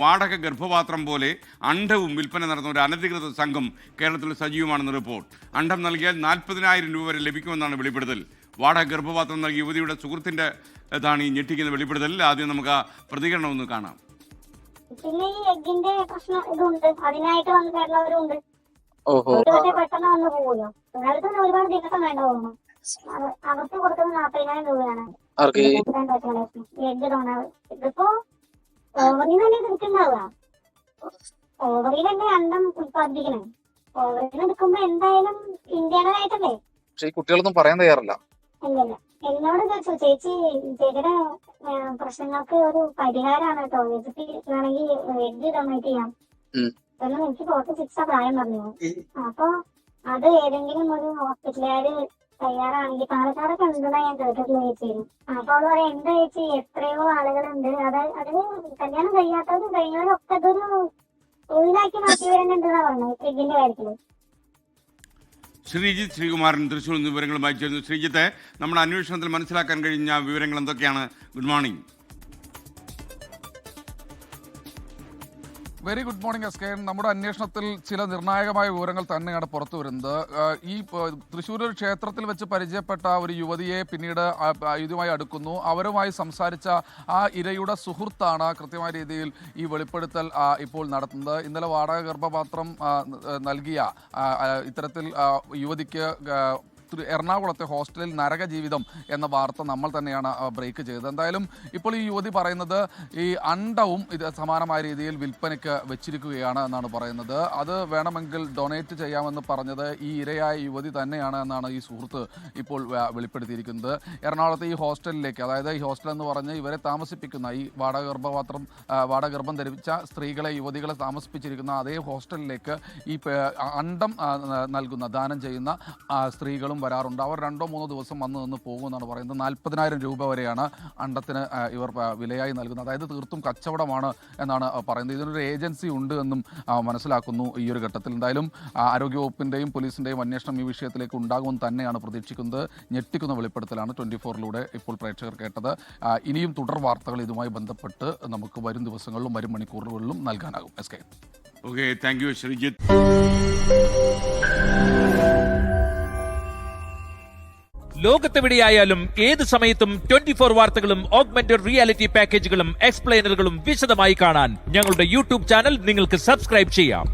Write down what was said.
വാടക ഗർഭപാത്രം പോലെ അണ്ഡവും വിൽപ്പന നടത്തുന്ന ഒരു അനധികൃത സംഘം കേരളത്തിൽ സജീവമാണെന്ന് റിപ്പോർട്ട്. അണ്ഡം നൽകിയാൽ 40,000 രൂപ വരെ ലഭിക്കുമെന്നാണ് വെളിപ്പെടുത്തൽ. വാടക ഗർഭപാത്രം നൽകിയ യുവതിയുടെ സുഹൃത്തിന്റെ താണ് ഈ ഞെട്ടിക്കുന്ന വെളിപ്പെടുത്തൽ. ആദ്യം നമുക്ക് ആ പ്രതികരണം ഒന്ന് കാണാം. പിന്നെ ഈ എഗ്ഗിന്റെ പ്രശ്നം ഇതുണ്ട്, അതിനായിട്ട് വന്ന് തരുന്നവരുണ്ട്. പെട്ടെന്ന് വന്ന് പോകുമല്ലോ, നിങ്ങൾക്ക് ഒരുപാട് ദിവസം വേണ്ട തോന്നുന്നു. അവർക്ക് കൊടുക്കുന്നത് 40,000 രൂപയാണ് എഗ്ഗ് തോന്നാ. ഇതിപ്പോ ഓവറിൽ തന്നെ എടുക്കുന്നുണ്ടാവുക, ഓവറിൽ തന്നെ അണ്ഡം ഉത്പാദിപ്പിക്കണേ. ഓവറിൽ എടുക്കുമ്പോ എന്തായാലും ഇന്ത്യനായിട്ടല്ലേ. പക്ഷെ ഈ കുട്ടികളൊന്നും പറയാൻ തയ്യാറല്ല. ഇല്ലല്ല, എന്നോട് ചോദിച്ചു ചേച്ചിയുടെ പ്രശ്നങ്ങൾക്ക് ഒരു പരിഹാരമാണ് കേട്ടോ, ചേച്ചിക്ക് വേണമെങ്കിൽ എഗ്ഗ് ഡൊണേറ്റ് ചെയ്യാം എന്നും എനിക്ക് 46 പ്രായം പറഞ്ഞു. അപ്പൊ അത് ഏതെങ്കിലും ഒരു ഹോസ്പിറ്റലുകാര് തയ്യാറാണെങ്കിൽ പാലക്കാടൊക്കെ ഉണ്ടെന്നാ ഞാൻ കേട്ടിട്ടുള്ള ചേച്ചിയും. അപ്പൊ അവള് പറയാം, എന്താ ചേച്ചി എത്രയോ ആളുകളുണ്ട്, അതിന് കല്യാണം കഴിയാത്തവരും കഴിഞ്ഞവരും ഒക്കെ അതൊരു തൊഴിലാക്കി മാറ്റിവരുന്നുണ്ടെന്നാ പറഞ്ഞത് എഗ്ഗിന്റെ കാര്യത്തില്. ശ്രീജിത്ത് ശ്രീകുമാരൻ തൃശ്ശൂർ വിവരങ്ങളുമായി ചേർന്നു. ശ്രീജിത്തെ, നമ്മുടെ അന്വേഷണത്തിൽ മനസ്സിലാക്കാൻ കഴിഞ്ഞ വിവരങ്ങൾ എന്തൊക്കെയാണ്? Good morning. Very good morning S. നമ്മുടെ അന്വേഷണത്തിൽ ചില നിർണായകമായ വിവരങ്ങൾ തന്നെയാണ് പുറത്തു വരുന്നത്. ഈ തൃശ്ശൂർ ക്ഷേത്രത്തിൽ വെച്ച് പരിചയപ്പെട്ട ഒരു യുവതിയെ പിന്നീട് ഇതുമായി അടുക്കുന്നു. അവരുമായി സംസാരിച്ച ആ ഇരയുടെ സുഹൃത്താണ് കൃത്യമായ രീതിയിൽ ഈ വെളിപ്പെടുത്തൽ ഇപ്പോൾ നടത്തുന്നത്. ഇന്നലെ വാടക ഗർഭപാത്രം നൽകിയ ഇത്തരത്തിൽ യുവതിക്ക് എറണാകുളത്തെ ഹോസ്റ്റലിൽ നരക ജീവിതം എന്ന വാർത്ത നമ്മൾ തന്നെയാണ് ബ്രേക്ക് ചെയ്തത്. എന്തായാലും ഇപ്പോൾ ഈ യുവതി പറയുന്നത് ഈ അണ്ഡവും ഇത് സമാനമായ രീതിയിൽ വിൽപ്പനയ്ക്ക് വെച്ചിരിക്കുകയാണ് എന്നാണ് പറയുന്നത്. അത് വേണമെങ്കിൽ ഡൊണേറ്റ് ചെയ്യാമെന്ന് പറഞ്ഞത് ഈ ഇരയായ യുവതി തന്നെയാണ് എന്നാണ് ഈ സുഹൃത്ത് ഇപ്പോൾ വെളിപ്പെടുത്തിയിരിക്കുന്നത്. എറണാകുളത്തെ ഈ ഹോസ്റ്റലിലേക്ക്, അതായത് ഈ ഹോസ്റ്റൽ എന്ന് പറഞ്ഞ് ഇവരെ താമസിപ്പിക്കുന്ന ഈ വാടകഗർഭം ധരിച്ച സ്ത്രീകളെ, യുവതികളെ താമസിപ്പിച്ചിരിക്കുന്ന അതേ ഹോസ്റ്റലിലേക്ക് ഈ അണ്ഡം നൽകുന്ന, ദാനം ചെയ്യുന്ന സ്ത്രീകളും വരാറുണ്ട്. അവർ 2-3 ദിവസം വന്ന് നിന്ന് പോകുമെന്നാണ് പറയുന്നത്. 40,000 രൂപ വരെയാണ് അണ്ഡത്തിന് ഇവർ വിലയായി നൽകുന്നത്. അതായത് തീർത്തും കച്ചവടമാണ് എന്നാണ് പറയുന്നത്. ഇതിനൊരു ഏജൻസി ഉണ്ട് എന്നും മനസ്സിലാക്കുന്നു ഈ ഒരു ഘട്ടത്തിൽ. എന്തായാലും ആരോഗ്യവകുപ്പിൻ്റെയും പോലീസിൻ്റെയും അന്വേഷണം ഈ വിഷയത്തിലേക്ക് ഉണ്ടാകുമെന്ന് തന്നെയാണ് പ്രതീക്ഷിക്കുന്നത്. ഞെട്ടിക്കുന്ന വെളിപ്പെടുത്തലാണ് 24-ലൂടെ ഇപ്പോൾ പ്രേക്ഷകർ കേട്ടത്. ഇനിയും തുടർ വാർത്തകൾ ഇതുമായി ബന്ധപ്പെട്ട് നമുക്ക് വരും ദിവസങ്ങളിലും വരും മണിക്കൂറുകളിലും നൽകാനാകും. S. Okay, thank you Sreejith. ലോകത്തെവിടെയായാലും ഏത് സമയത്തും 24 വാർത്തകളും ഓഗ്മെന്റഡ് റിയാലിറ്റി പാക്കേജുകളും എക്സ്പ്ലെയിനറുകളും വിശദമായി കാണാൻ ഞങ്ങളുടെ യൂട്യൂബ് ചാനൽ നിങ്ങൾക്ക് സബ്സ്ക്രൈബ് ചെയ്യാം.